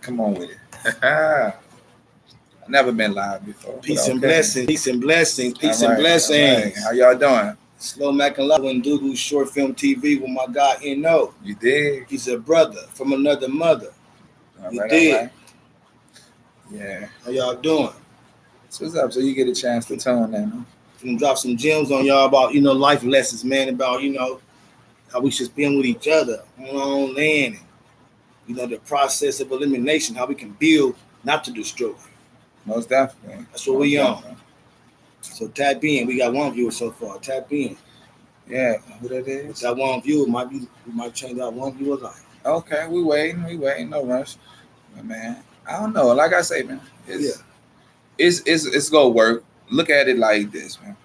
Come on with it. I've never been live before. Peace and blessings. Peace and blessings. Peace and blessings. Right. How y'all doing? Slow Mac and Love and Doodoo Short Film TV with my guy N.O. You dig? He's a brother from another mother. You dig? Yeah. How y'all doing? So what's up? So you get a chance to tone that, huh? Gonna drop some gems on y'all about, life lessons, man, about, how we should spend with each other on our own land and, the process of elimination, how we can build, not to destroy. Most definitely. That's what we on. So tap in. We got one viewer so far. Tap in. Yeah, who that is? With that one viewer, we might change that one viewer life. Okay, we waiting, no rush. But man, I don't know. Like I say, man, it's gonna work. Look at it like this, man.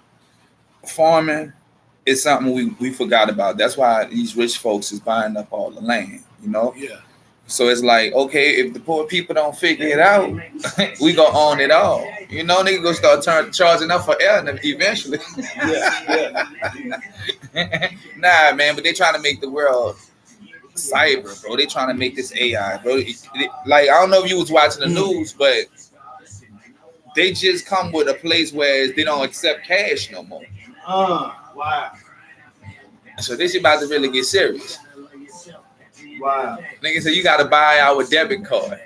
Farming is something we forgot about. That's why these rich folks is buying up all the land, Yeah. So it's like, okay, if the poor people don't figure it out, we gonna own it all. Nigga gonna start charging up for air eventually. Yeah. Nah, man, but they trying to make the world cyber, bro. They trying to make this AI, bro. Like, I don't know if you was watching the news, but they just come with a place where they don't accept cash no more. Wow. So this is about to really get serious. Wow. Nigga said you gotta buy our debit card.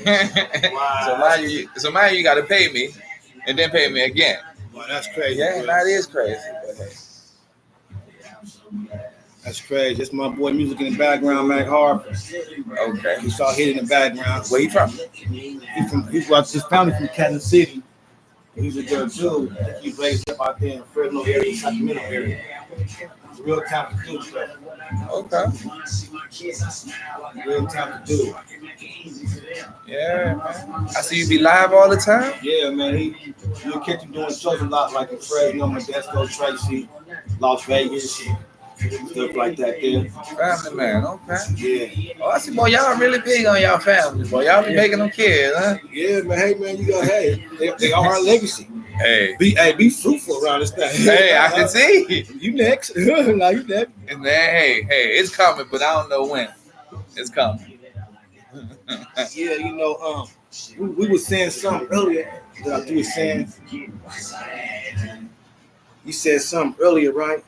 Wow. So now you gotta pay me and then pay me again. Wow, that's crazy. Yeah, that is crazy. That's crazy. That's my boy music in the background, Mac Harper. Okay. You saw hit in the background. Where you from? He's his family from Kansas City. He's a good dude. He's raised up out there in the Fresno area, Sacramento area. He's a real talented dude. Okay. Real talented dude. Yeah, man. I see you be live all the time. Yeah, man. You'll catch him doing shows a lot, like in Fresno, Modesto, Tracy, Las Vegas, stuff like that there. Family man, okay. Yeah. Oh, I see, boy, y'all really big on y'all family, boy. Y'all be making them kids, huh? Yeah, man. Hey, man, they are our legacy. Hey, be fruitful around this thing. Hey, I can see. You next. Now you next. And then, hey, it's coming, but I don't know when. It's coming. Yeah, we were saying something earlier that I was saying. You said something earlier, right?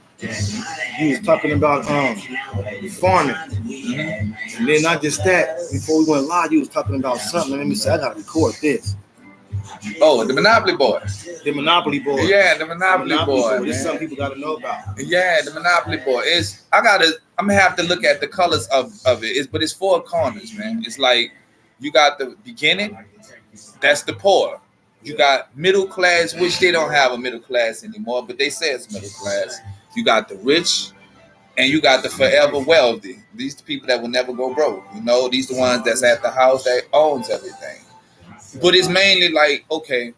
You was talking about farming. Mm-hmm. And then not just that, before we went live, you was talking about something. Let me say, I gotta record this. Oh, the Monopoly boy. The Monopoly boy. Yeah, the Monopoly boy. This is something people gotta know about. Yeah, the Monopoly boy. I'm gonna have to look at the colors of it. But it's four corners, man. It's like you got the beginning, that's the poor. You got middle class, which they don't have a middle class anymore, but they say it's middle class. You got the rich, and you got the forever wealthy. These the people that will never go broke. These the ones that's at the house that owns everything. But it's mainly like, okay,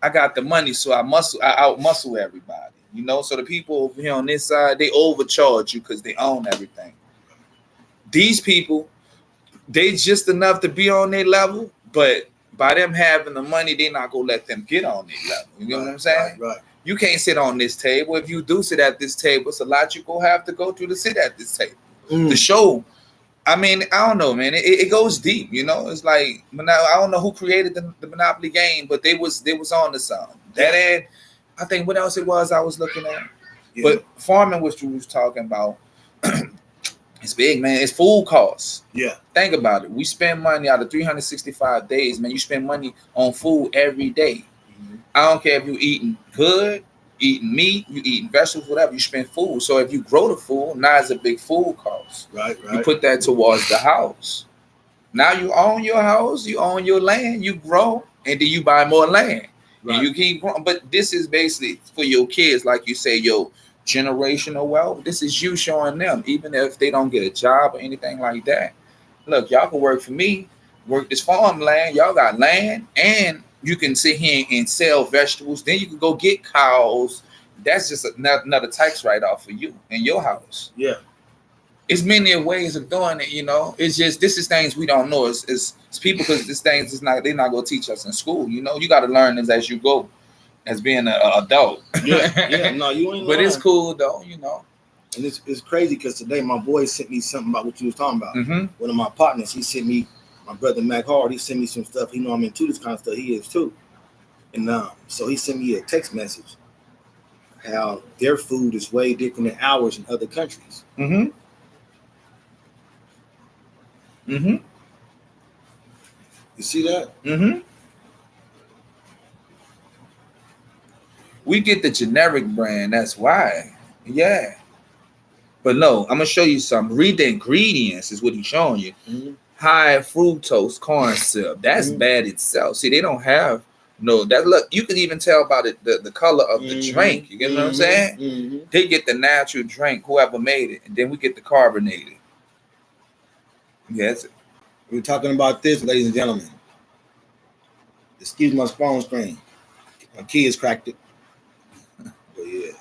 I got the money, so I out muscle everybody. So the people over here on this side, they overcharge you because they own everything. These people, they just enough to be on their level, but by them having the money, they're not gonna let them get on their level. You know what I'm saying? Right. You can't sit on this table. If you do sit at this table, it's a lot you gonna have to go through to sit at this table. The show, I mean, I don't know, man. It goes deep, It's like, I don't know who created the Monopoly game, but they was on the song. That ad, I think what else it was I was looking at. Yeah. But farming, which we was talking about, it's big, man. It's food costs. Yeah. Think about it. We spend money out of 365 days, man. You spend money on food every day. I don't care if you eating good, eating meat, you eating vegetables, whatever. You spend food. So if you grow the food, now it's a big food cost. Right. You put that towards the house. Now you own your house, you own your land, you grow, and then you buy more land. Right. And you keep growing. But this is basically for your kids, like you say, your generational wealth. This is you showing them, even if they don't get a job or anything like that. Look, y'all can work for me, work this farmland. Y'all got land, and you can sit here and sell vegetables. Then you can go get cows. That's just another tax write-off for you in your house. Yeah. It's many ways of doing it, It's just, this is things we don't know. It's people, because this things they're not going to teach us in school. You got to learn this as you go, as being an adult. Yeah. No, you ain't. But lying. it's cool though, And it's crazy because today my boy sent me something about what you was talking about. Mm-hmm. One of my partners, he sent me my brother Mac Hard, he sent me some stuff. He know I'm into this kind of stuff. He is too. And so he sent me a text message how their food is way different than ours in other countries. Mm-hmm. Mm-hmm. You see that? Mm-hmm. We get the generic brand, that's why. Yeah. But no, I'm gonna show you something. Read the ingredients, is what he's showing you. Mm-hmm. High fructose corn syrup. That's bad itself. See, they don't have no that look, you can even tell by the color of the drink. You get what I'm saying? Mm-hmm. They get the natural drink, whoever made it, and then we get the carbonated. Yes. We're talking about this, ladies and gentlemen. Excuse my phone screen. My kids cracked it. But yeah.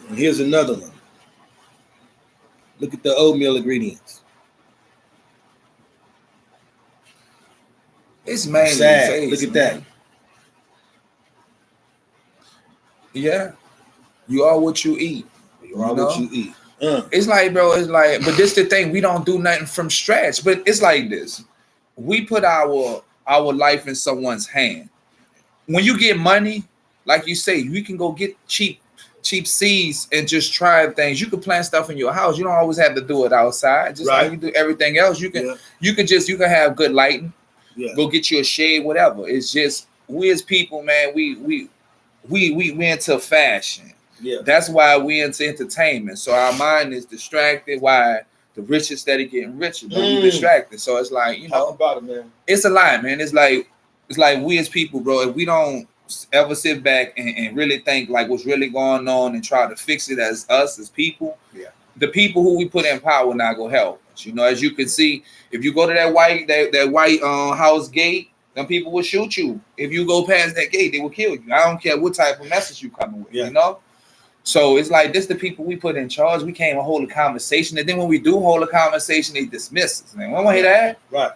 And here's another one. Look at the oatmeal ingredients. It's mainly sad. Taste, Look at man. that. Yeah. You are what you eat. You are what you eat. It's like, bro, but this the thing, we don't do nothing from scratch. But it's like this. We put our life in someone's hand. When you get money, like you say, we can go get cheap seeds and just try things. You can plant stuff in your house. You don't always have to do it outside. Just like you do everything else. You can have good lighting. Yeah. Go get you a shade, whatever. It's just we as people, man, we into fashion. Yeah. That's why we into entertainment. So our mind is distracted. Why the rich instead of getting richer, but we distracted. So it's like, talk about it, man. It's a lie, man. It's like we as people, bro, if we don't ever sit back and really think like what's really going on and try to fix it as us as people, the people who we put in power not gonna help us. As you can see, if you go to that white house gate, them people will shoot you. If you go past that gate, they will kill you. I don't care what type of message you coming with, So it's like this: the people we put in charge. We can't even hold a conversation, and then when we do hold a conversation, they dismiss us. Man, we don't hear that. Right.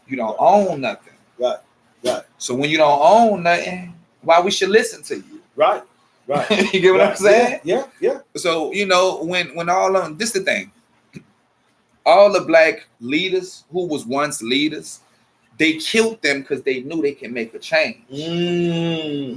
You don't own nothing. Right. Right. So when you don't own nothing, why we should listen to you? Right. Right. You get what I'm saying? Yeah. Yeah. So when all of this the thing, all the black leaders who was once leaders, they killed them because they knew they can make a change.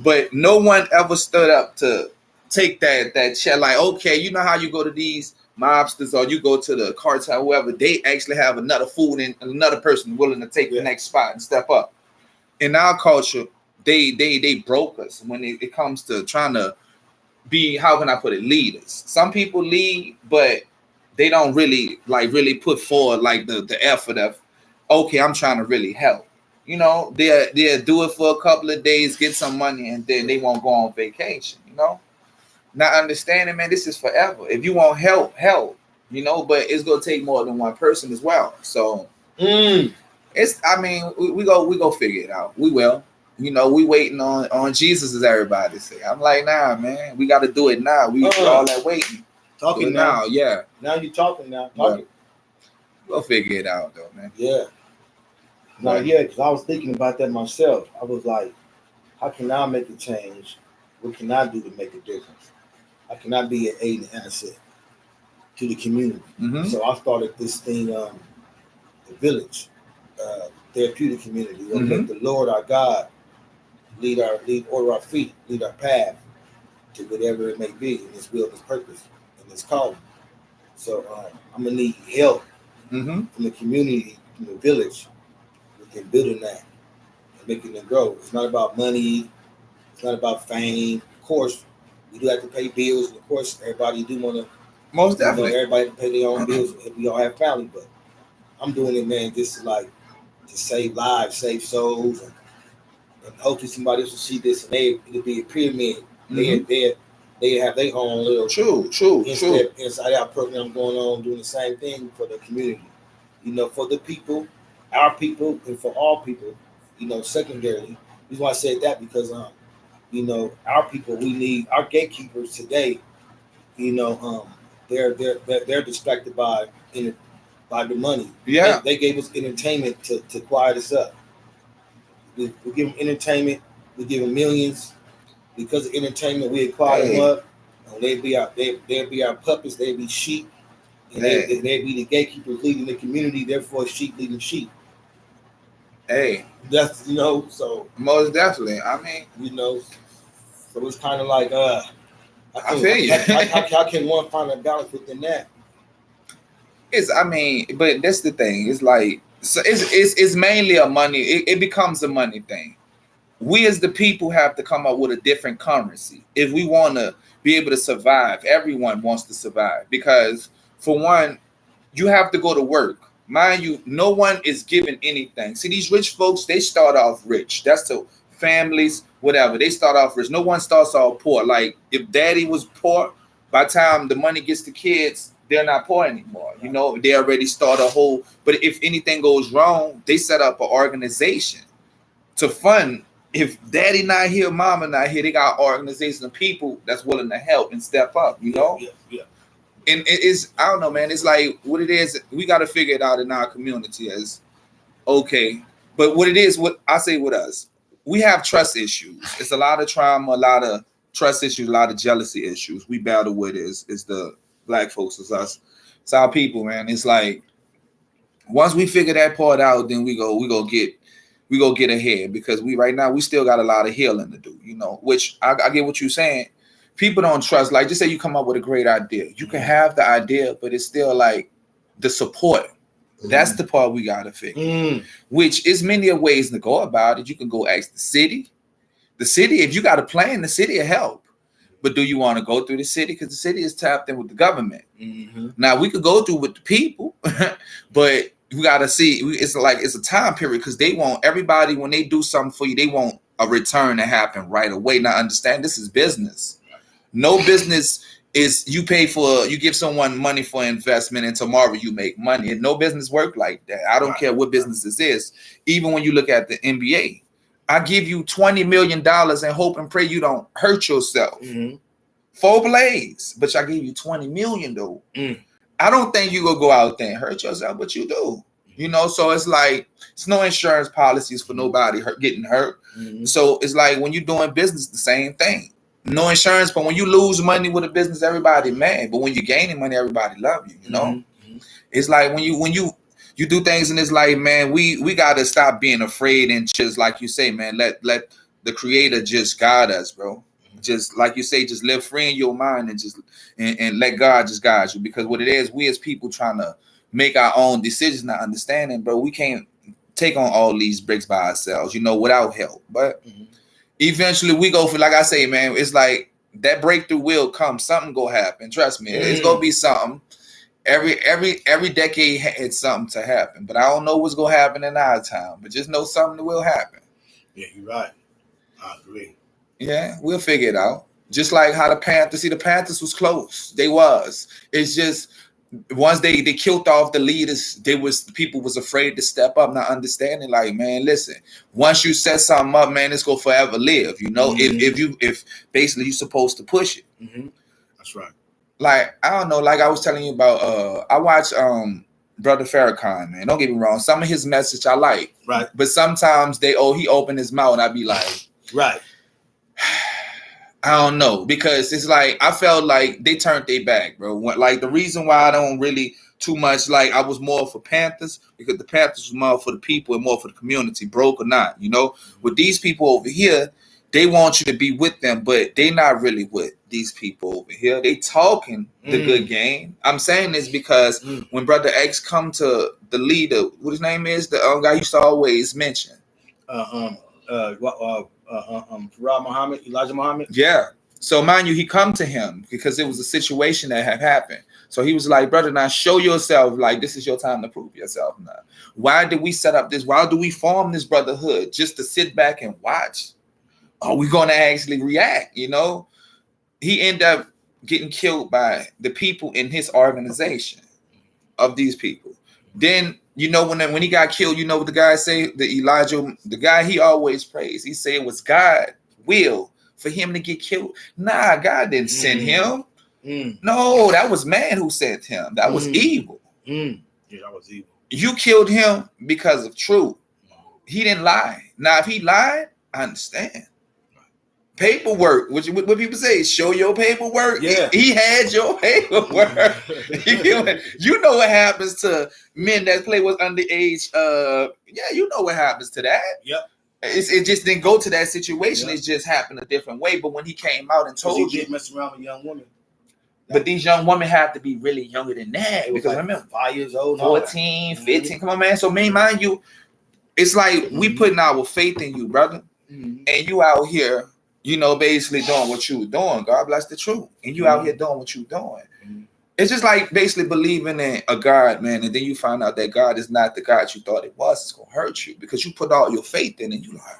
But no one ever stood up to take that shit. Like, okay, you know how you go to these mobsters or you go to the cartel, whoever, they actually have another food and another person willing to take the next spot and step up. In our culture, they broke us when it comes to trying to be, how can I put it, leaders. Some people lead, but they don't really put forward like the effort of, okay, I'm trying to really help. They'll do it for a couple of days, get some money, and then they won't go on vacation, Not understanding, man, this is forever. If you want help, but it's gonna take more than one person as well. So it's, we go figure it out. We will. We waiting on Jesus, as everybody say. I'm like, nah, man, we got to do it now. We all that waiting. Talking now. Yeah. Now you're talking now. Talking. We'll figure it out though, man. Yeah. No, because I was thinking about that myself. I was like, how can I make a change? What can I do to make a difference? How can I be an aid and asset to the community? So I started this thing, the village, therapeutic community. Where we let the Lord our God order our feet, lead our path to whatever it may be in His will, His purpose, and His calling. So I'm gonna need help from the community, from the village, in building that and making it grow. It's not about money. It's not about fame. Of course, we do have to pay bills. And of course, everybody do want to. Most definitely. Everybody can pay their own bills. We all have family, but I'm doing it, man, just to save lives, save souls, and hopefully somebody else will see this and it'll be a pyramid. They have their own little inside out program going on, doing the same thing for the community. For the people, our people, and for all people. Secondarily, the reason why I said that because our people, we need our gatekeepers today. They're distracted by the money. Yeah, they gave us entertainment to quiet us up. We give them entertainment. We give them millions. Because of entertainment, we quiet them up. They'd be our puppets. They'd be sheep. And they'd be the gatekeepers leading the community. Therefore, sheep leading sheep. Hey, That's so most definitely. I mean, so it's kind of like I feel you. how can one find a balance within that? I mean, but that's the thing. It's like so it's mainly a money. It becomes a money thing. We as the people have to come up with a different currency if we want to be able to survive. Everyone wants to survive because, for one, you have to go to work. Mind you, no one is given anything. See, these rich folks, they start off rich. That's the families, whatever. They start off rich. No one starts off poor. Like if daddy was poor, by the time the money gets to kids, they're not poor anymore. They already start a whole. But if anything goes wrong, they set up an organization to fund. If daddy not here, mama not here, they got an organization of people that's willing to help and step up. Yeah. And it is, I don't know, man. It's like what it is. We got to figure it out in our community as okay. But what it is, what I say with us, we have trust issues. It's a lot of trauma, a lot of trust issues, a lot of jealousy issues. We battle with is the black folks, is us. It's our people, man. It's like once we figure that part out, then we go get ahead because right now we still got a lot of healing to do. Which I get what you're saying. People don't trust. Like, just say you come up with a great idea. You can have the idea, but it's still like the support. That's the part we gotta figure. Which is many ways to go about it. You can go ask the city. The city, if you got a plan, the city will help. But do you want to go through the city? Because the city is tapped in with the government. Now we could go through with the people, but we gotta see. It's like it's a time period because they want everybody when they do something for you, they want a return to happen right away. Now understand, this is business. No business is you give someone money for investment and tomorrow you make money. And no business work like that. I don't care what business this is. Even when you look at the NBA, I give you $20 million and hope and pray you don't hurt yourself. Full blaze, but I give you 20 million though. I don't think you gonna go out there and hurt yourself, but you do. So it's like it's no insurance policies for nobody getting hurt. So it's like when you're doing business, the same thing. No insurance, but when you lose money with a business, everybody mad. But when you're gaining money, everybody love you. It's like when you do things and it's like, man, we gotta stop being afraid and just like you say, man, let the creator just guide us, bro. Just like you say, just live free in your mind and just and let God just guide you. Because what it is, we as people trying to make our own decisions, not understanding, bro, we can't take on all these bricks by ourselves, without help. But eventually we go for, like I say, man, it's like that breakthrough will come. Something go happen. Trust me, it's gonna be something. Every decade had something to happen, but I don't know what's gonna happen in our time. But just know something will happen. Yeah, you're right. I agree. Yeah, we'll figure it out. Just like how the Panthers was close. They was. It's just once they killed off the leaders, people was afraid to step up, not understanding. Like, man, listen, once you set something up, man, it's gonna forever live. If basically you're supposed to push it. That's right. Like, I don't know, like I was telling you about I watch Brother Farrakhan, man. Don't get me wrong. Some of his message I like. Right. But sometimes he opened his mouth and I be like, right. I don't know, because it's like I felt like they turned their back, bro. Like the reason why I don't really too much, like I was more for Panthers because the Panthers was more for the people and more for the community, broke or not. With these people over here, they want you to be with them, but they not really with these people over here. They talking the good game. I'm saying this because when Brother X come to the leader, what his name is, the guy used to always mention. Elijah Muhammad. Yeah. So mind you, he come to him because it was a situation that had happened. So he was like, brother, now show yourself, like this is your time to prove yourself now. Why did we set up this? Why do we form this brotherhood? Just to sit back and watch? Are we going to actually react? He ended up getting killed by the people in his organization of these people. Then, when he got killed, what the guy say? The guy he always praised. He said it was God's will for him to get killed. Nah, God didn't send him. No, that was man who sent him. That was evil. Yeah, that was evil. You killed him because of truth. He didn't lie. Now, if he lied, I understand. paperwork, which what people say, show your paperwork. Yeah. He had your paperwork. You know what happens to men that play with underage. Yeah, you know what happens to that. Yep. It just didn't go to that situation. Yep. It just happened a different way. But when he came out and told you, messing around with young women. But these young women have to be really younger than that. It was Because like remember, 5 years old, 14, 15. Come on, man. So me, mind you, it's like we putting our faith in you, brother. And you out here, you know, basically doing what you were doing. God bless the truth. And you out here doing what you doing. It's just like basically believing in a God, man. And then you find out that God is not the God you thought it was. It's going to hurt you because you put all your faith in it. And you like,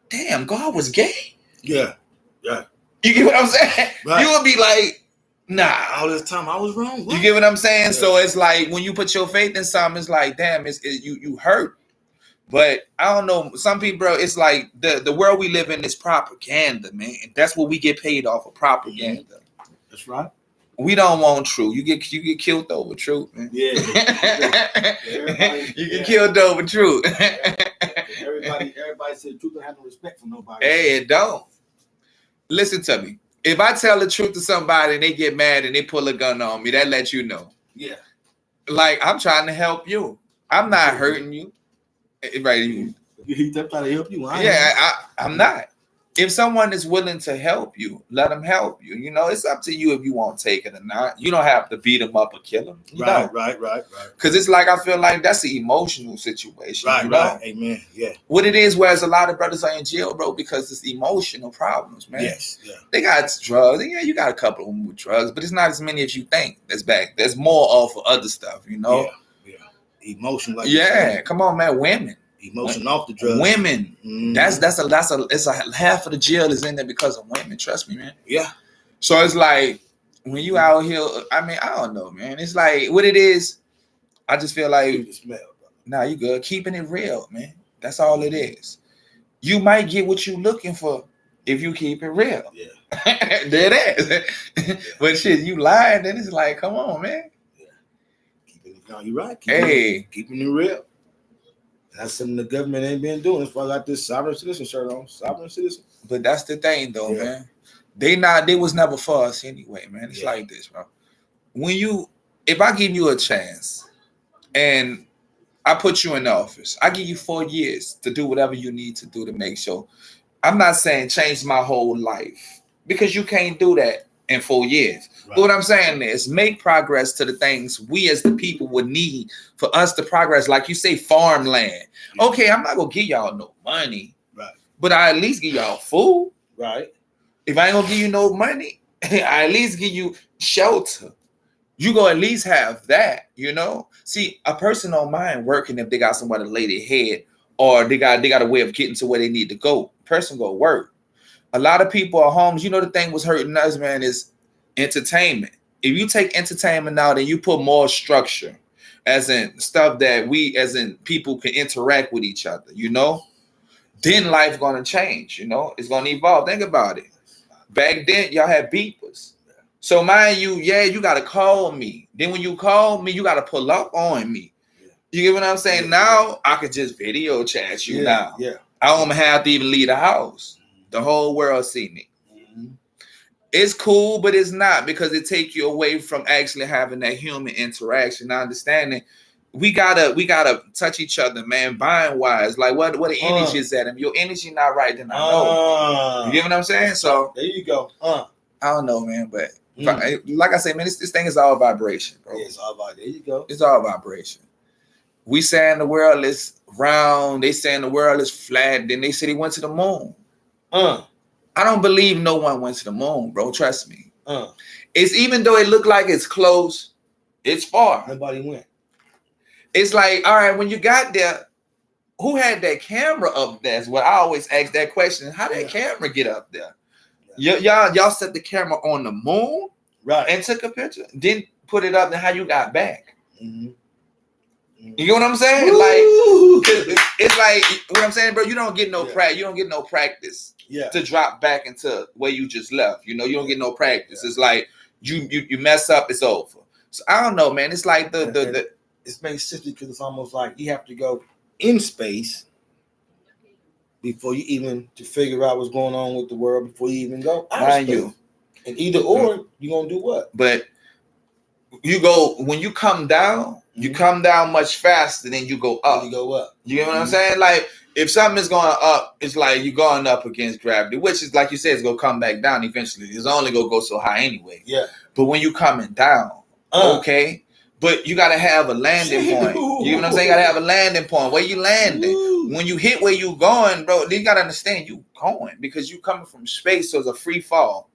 damn, God was gay. Yeah. Yeah. You get what I'm saying? Right. You would be like, nah. All this time I was wrong. What? You get what I'm saying? Yeah. So it's like when you put your faith in something, it's like, damn, you hurt. But I don't know. Some people, bro, it's like the world we live in is propaganda, man. That's what we get paid off of, propaganda. That's right. We don't want truth. You get killed over truth, man. Yeah. You get killed over truth. Everybody said truth don't have no respect for nobody. Hey, it don't. Listen to me. If I tell the truth to somebody and they get mad and they pull a gun on me, that lets you know. Yeah. Like, I'm trying to help you. I'm not hurting you. Right. I'm trying to help you. I'm not. If someone is willing to help you, let them help you. You know, it's up to you if you won't take it or not. You don't have to beat them up or kill them. Right. Because it's like, I feel like that's an emotional situation. Right, you know? right. Amen. Yeah. What it is, whereas a lot of brothers are in jail, bro, because it's emotional problems, man. Yes. Yeah. They got drugs. Yeah, you got a couple of them with drugs, but it's not as many as you think that's back. There's more off of other stuff, you know? Yeah. Emotion, like come on, man. Women. Emotion off the drugs. Women. It's a half of the jail is in there because of women. Trust me, man. Yeah. So it's like when you out here, I mean, I don't know, man. It's like what it is. I just feel like nah, you good. Keeping it real, man. That's all it is. You might get what you looking for if you keep it real. Yeah. There it is. But shit, you lying, then it's like, come on, man. Yeah. You're right. Keeping it real. That's something the government ain't been doing. That's why I got this sovereign citizen shirt on. Sovereign citizen. But that's the thing, though, man. They was never for us anyway, man. It's like this, bro. If I give you a chance and I put you in the office, I give you 4 years to do whatever you need to do to make sure. I'm not saying change my whole life because you can't do that in 4 years. Right. But what I'm saying is make progress to the things we as the people would need for us to progress. Like you say, farmland. Yeah. Okay, I'm not going to give y'all no money. Right. But I at least give y'all food. Right. If I ain't going to give you no money, I at least give you shelter. You go at least have that, you know? See, a person don't mind working if they got somewhere to lay their head or they got a way of getting to where they need to go. Person go work. A lot of people are homes. You know, the thing was hurting us, man, is entertainment. If you take entertainment out and you put more structure, as in stuff that we, as in people can interact with each other, you know, then life gonna change, you know, it's gonna evolve. Think about it. Back then, y'all had beepers. So mind you, you gotta call me. Then when you call me, you gotta pull up on me. You get what I'm saying? Now I could just video chat you now. Yeah. I don't have to even leave the house. The whole world see me. Mm-hmm. It's cool, but it's not because it take you away from actually having that human interaction. I understand it. We gotta touch each other, man. Buying wise, like what the energy is at? If your energy not right, then I know. You get what I'm saying? So there you go. I don't know, man, but like I say, man, this thing is all vibration, bro. Yeah, it's all about. There you go. It's all vibration. We saying the world is round. They saying the world is flat. Then they say they went to the moon. I don't believe no one went to the moon, bro. Trust me. It's even though it looked like it's close, it's far. Nobody went. It's like, all right, when you got there, who had that camera up there? Is what I always ask that question. How did that camera get up there? Y'all set the camera on the moon, right? And took a picture, then put it up. Then how you got back? You get what I'm saying? Woo! Like it's like what I'm saying, bro. You don't get no practice. You don't get no practice to drop back into where you just left. You know, you don't get no practice. It's like you mess up, it's over. So I don't know, man. It's like the it makes sense because it's almost like you have to go in space before you even to figure out what's going on with the world before you even go out of Mind space. you. And either or, you're gonna do what? But you go when you come down, you come down much faster than you go up. You go up. You know what I'm saying? Like if something is going up, it's like you're going up against gravity, which is like you said, it's gonna come back down eventually. It's only gonna go so high anyway. Yeah. But when you coming down, okay, but you gotta have a landing point. You know what I'm saying? You gotta have a landing point. Where you landing? When you hit where you going, bro, you gotta understand you going because you coming from space, so it's a free fall.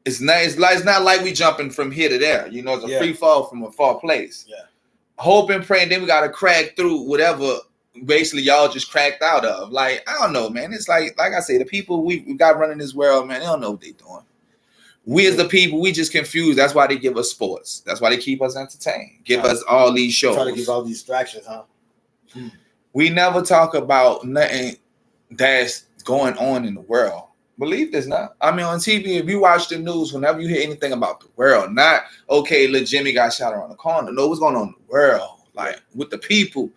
It's not like we jumping from here to there. You know, it's a free fall from a far place. Yeah. Hope and pray, and then we gotta crack through whatever basically y'all just cracked out of. Like, I don't know, man. It's like I say, the people we got running this world, man, they don't know what they doing. We as the people, we just confused. That's why they give us sports. That's why they keep us entertained. Give us all these shows. Try to give all these distractions, huh? We never talk about nothing that's going on in the world. Believe this now. I mean, on TV, if you watch the news, whenever you hear anything about the world, not, okay, little Jimmy got shot around the corner. No, what's going on in the world? Like, with the people,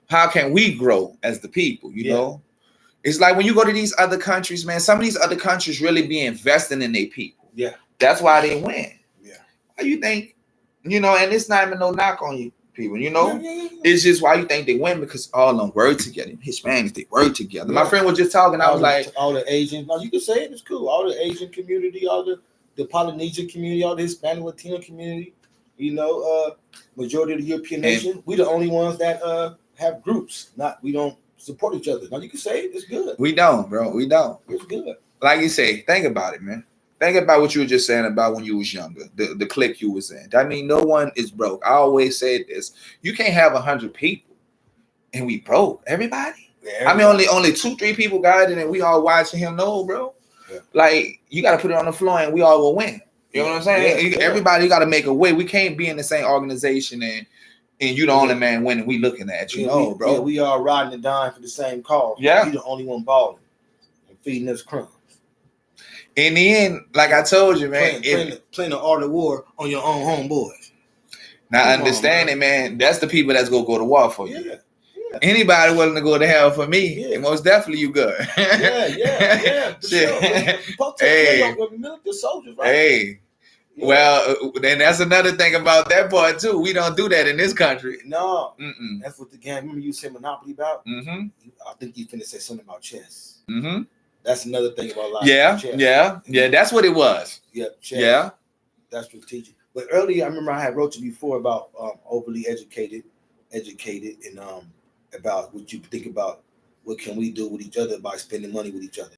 how can we grow as the people, you know? It's like when you go to these other countries, man, some of these other countries really be investing in their people. Yeah. That's why they win. Yeah. Why you think, you know, and it's not even no knock on you people, you know? It's just why you think they win because all of them work together. Hispanics, they work together. My friend was just talking, I was like, all the Asian, no, you can say it, it's cool. All the Asian community, all the Polynesian community, all the Hispanic Latino community, you know, majority of the European nation, we the only ones that have groups. We don't support each other. Now you can say it, it's good. We don't, bro. We don't. It's good. Like you say, think about it, man. Think about what you were just saying about when you was younger, the clique you was in. I mean, no one is broke. I always say this. You can't have 100 people and we broke. Everybody? I mean, only 2-3 people got it and we all watching him. No, bro. Yeah. Like, you got to put it on the floor and we all will win. You know what I'm saying? Yeah. Everybody got to make a way. We can't be in the same organization and you the only man winning. We looking at you. No, bro. Yeah, we all riding and dying for the same cause. Yeah. You the only one balling and feeding us crumbs. In the end, like I told you, man, playing the art of war on your own homeboys. Now, understanding, man, that's the people that's gonna go to war for you. Yeah. Anybody willing to go to hell for me, most definitely you good. Yeah. Sure. Hey, the soldiers, right? Hey. Yeah. Well, then that's another thing about that part too. We don't do that in this country. No, that's what the game. Remember you said Monopoly about? Mm-hmm. I think you finna say something about chess. Mm-hmm. That's another thing about life. Yeah. That's what it was. Yeah, chess. Yeah, that's strategic. But earlier, I remember I had wrote to you before about overly educated, and about what you think about what can we do with each other by spending money with each other.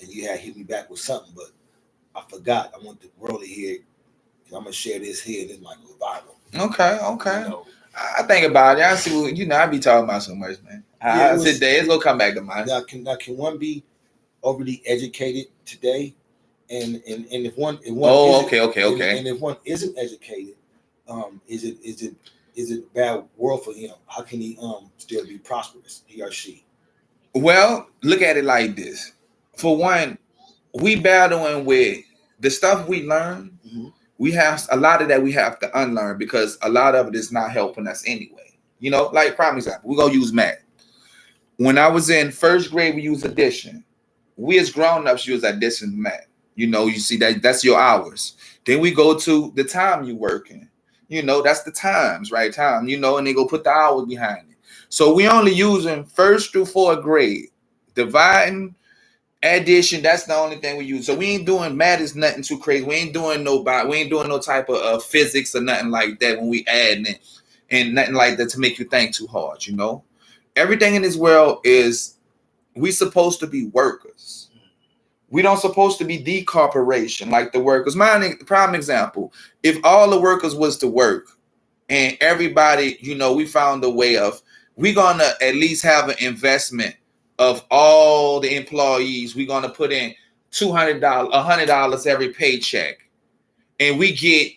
And you had hit me back with something, but I forgot. I want the world to hear it. I'm gonna share this here, and it might go viral. Okay. You know, I think about it. I see what I be talking about so much, man. I sit there, it's gonna come back to mind. Now, can one be overly educated today? And if one okay. And if one isn't educated, is it a bad world for him? How can he still be prosperous, he or she? Well, look at it like this. For one, we battling with the stuff we learn. Mm-hmm. We have a lot of that we have to unlearn because a lot of it is not helping us anyway. You know, like prime example, we're gonna use math. When I was in first grade, we used addition. We as grown-ups use addition math. You know, you see that's your hours. Then we go to the time you working. You know, that's the times, right? Time, you know, and they go put the hours behind it. So we only using first through fourth grade. Dividing, addition, that's the only thing we use. So we ain't doing math is nothing too crazy. We ain't doing no type of physics or nothing like that when we add it and nothing like that to make you think too hard, you know. Everything in this world is we supposed to be workers. We don't supposed to be the corporation like the workers. My prime example, if all the workers was to work and everybody, you know, we found a way of, we're going to at least have an investment of all the employees. We're going to put in $200, $100 every paycheck. And we get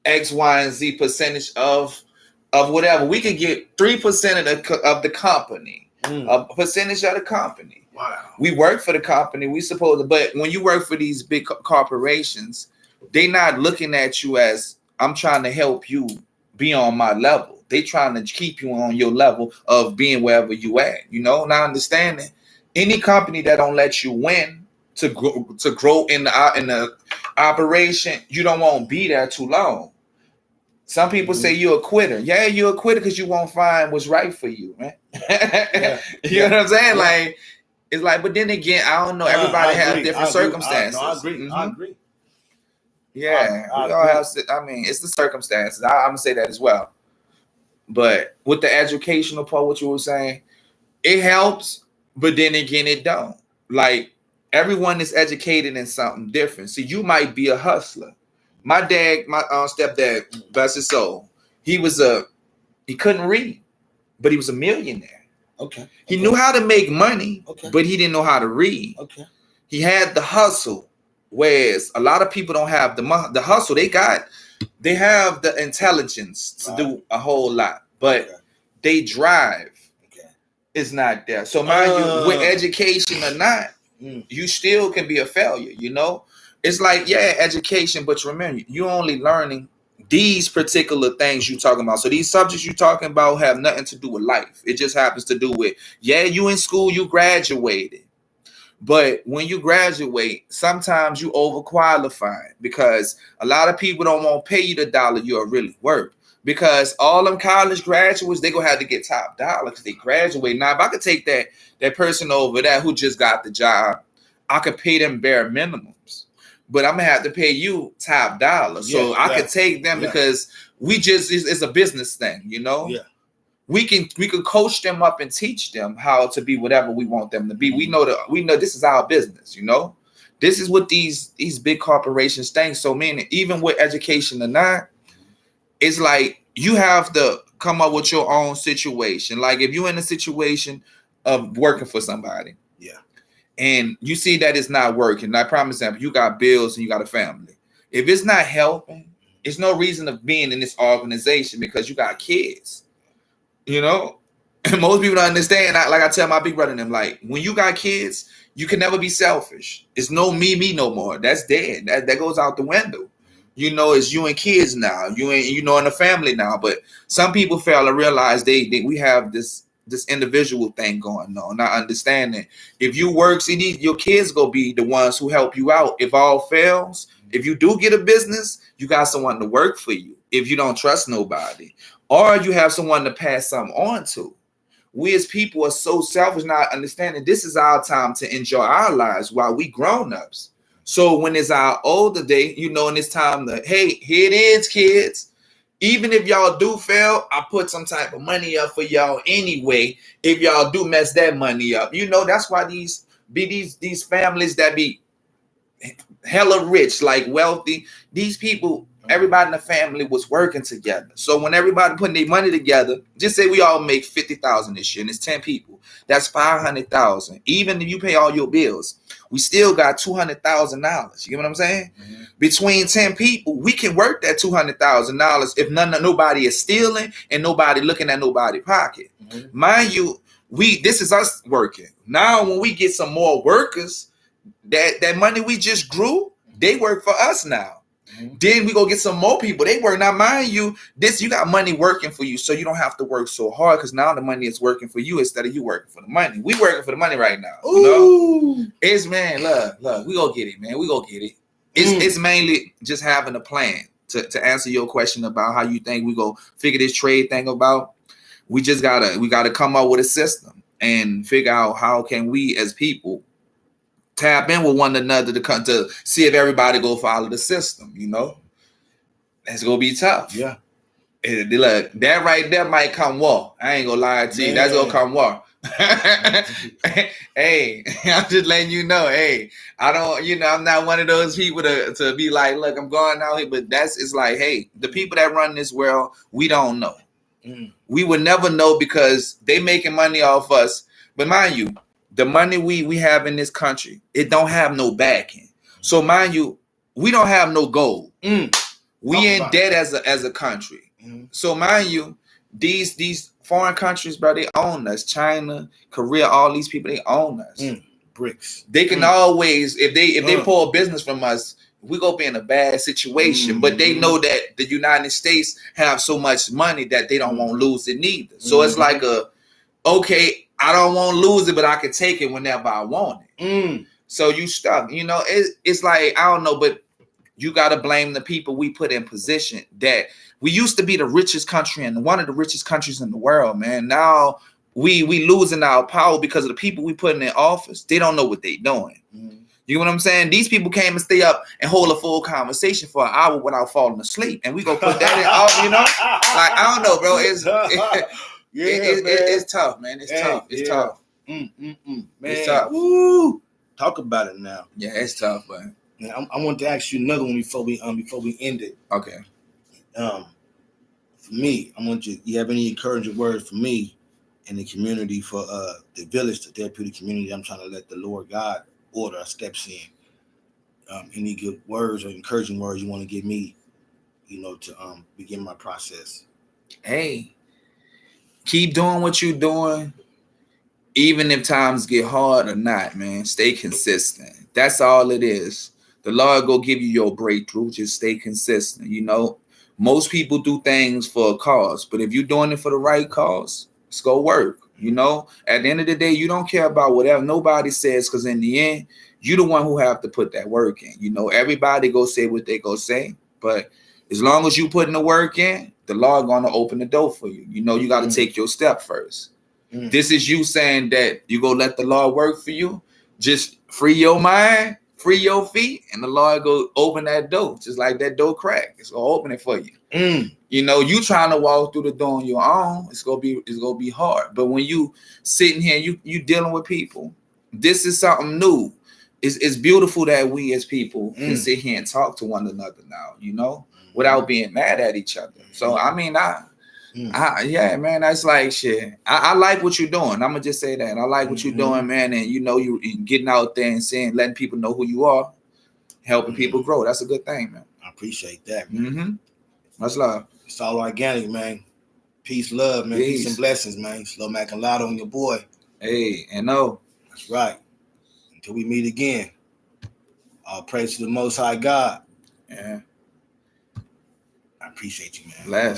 X, Y, and Z percentage of whatever. We could get 3% of the company, a percentage of the company. Wow. We work for the company. We supposed to, but when you work for these big corporations, they not looking at you as I'm trying to help you be on my level. They trying to keep you on your level of being wherever you at. You know, not understanding Any company that don't let you win to grow in the operation, you don't want to be there too long. Some people say you're a quitter. Yeah, you're a quitter because you won't find what's right for you, man. You know what I'm saying? Like, it's like, but then again, I don't know. Everybody has different circumstances. I agree. I agree. Yeah, we all have. I mean, it's the circumstances. I'm gonna say that as well. But with the educational part, what you were saying, it helps, but then again, it don't. Like, everyone is educated in something different. So you might be a hustler. My dad, my stepdad, bless his soul, he couldn't read, but he was a millionaire. Okay. He knew how to make money, but he didn't know how to read. Okay. He had the hustle, whereas a lot of people don't have the hustle. They have the intelligence to do a whole lot, but they drive is not there. So mind you, with education or not, you still can be a failure, you know? It's like, yeah, education, but remember, you're only learning these particular things you're talking about. So these subjects you're talking about have nothing to do with life. It just happens to do with, yeah, you in school, you graduated. But when you graduate, sometimes you overqualified because a lot of people don't want to pay you the dollar you're really worth. Because all them college graduates, they gonna have to get top dollar because they graduate. Now, if I could take that person over there who just got the job, I could pay them bare minimums. But I'm gonna have to pay you top dollar. So I could take them because it's a business thing, you know? Yeah. We could coach them up and teach them how to be whatever we want them to be. We know this is our business, you know. This is what these big corporations think. So meaning, even with education or not, it's like you have to come up with your own situation. Like if you're in a situation of working for somebody, and you see that it's not working. And I promise you, you got bills and you got a family. If it's not helping, there's no reason of being in this organization because you got kids. You know, and most people don't understand. Like I tell my big brother and them, like when you got kids, you can never be selfish. It's no me no more. That's dead. That goes out the window. You know, it's you and kids now. You in a family now. But some people fail to realize we have this individual thing going on. Not understanding if you work, your kids gonna be the ones who help you out. If all fails, if you do get a business, you got someone to work for you. If you don't trust nobody. Or you have someone to pass something on to. We as people are so selfish, not understanding this is our time to enjoy our lives while we grown-ups. So when it's our older day, you know, and it's time to, hey, here it is, kids. Even if y'all do fail, I put some type of money up for y'all anyway. If y'all do mess that money up, you know, that's why these families that be hella rich, like wealthy, these people, everybody in the family was working together. So when everybody putting their money together, just say we all make 50,000 this year, and it's 10 people. That's 500,000. Even if you pay all your bills, we still got $200,000. You get what I'm saying? Mm-hmm. Between 10 people, we can work that $200,000 if nobody is stealing and nobody looking at nobody's pocket. Mm-hmm. Mind you, this is us working. Now, when we get some more workers, that money we just grew, they work for us now. Mm-hmm. Then we go get some more people. They work. Now, mind you, you got money working for you, so you don't have to work so hard because now the money is working for you instead of you working for the money. We working for the money right now. You know? It's, man, look, we gonna get it, man. We gonna get it. It's mainly just having a plan to answer your question about how you think we go figure this trade thing about. We gotta come up with a system and figure out how can we as people tap in with one another to see if everybody go follow the system, you know. That's gonna be tough. Yeah. Look, that right there might come war. I ain't gonna lie to you. That's gonna come war. Hey, I'm just letting you know. Hey, I don't, I'm not one of those people to be like, look, I'm going out here, but it's like, hey, the people that run this world, we don't know. We would never know because they making money off us. But mind you, the money we have in this country, it don't have no backing. So mind you, we don't have no gold. We in debt as a country. So mind you, these foreign countries, bro, they own us. China, Korea, all these people, they own us. Bricks. They can always, if they pull a business from us, we gonna be in a bad situation. But they know that the United States have so much money that they don't want to lose it neither. So it's like okay, I don't want to lose it, but I can take it whenever I want it. So you stuck. You know, it's like, I don't know, but you got to blame the people we put in position. That we used to be the richest country and one of the richest countries in the world, man. Now we losing our power because of the people we put in their office. They don't know what they doing. You know what I'm saying? These people came and stay up and hold a full conversation for an hour without falling asleep, and we go put that in off. You know, like, I don't know, bro. It's tough, man. It's tough. It's tough. Man, it's tough. Woo. Talk about it now. Yeah, it's tough, man. I want to ask you another one before we end it. Okay. For me, I want you have any encouraging words for me in the community, for the village, the therapeutic community? I'm trying to let the Lord God order our steps in. Any good words or encouraging words you want to give me, you know, to begin my process? Hey, keep doing what you're doing, even if times get hard or not, man. Stay consistent. That's all it is. The Lord will give you your breakthrough. Just stay consistent. You know, most people do things for a cause, but if you're doing it for the right cause, it's go work. You know, at the end of the day, you don't care about whatever nobody says, because in the end, you're the one who have to put that work in. You know, everybody go say what they go say, but as long as you putting the work in, the Lord gonna open the door for you. You know, you got to take your step first. This is you saying that you go let the Lord work for you. Just free your mind, free your feet, and the Lord go open that door, just like that door crack. It's gonna open it for you. You know, you trying to walk through the door on your own, it's gonna be hard. But when you sitting here, you dealing with people, this is something new. It's beautiful that we as people can sit here and talk to one another now, you know, without being mad at each other. So I mean, yeah, man, that's like shit. I like what you're doing. I'm gonna just say that. I like what you're doing, man. And you know, you getting out there and saying, letting people know who you are, helping people grow. That's a good thing, man. I appreciate that, man. Much love. It's all organic, man. Peace, love, man. Peace and blessings, man. Slow Mac and Lotto on your boy. Hey, N.O. That's right. Until we meet again. All praise to the Most High God. Yeah. I appreciate you, man. Bless.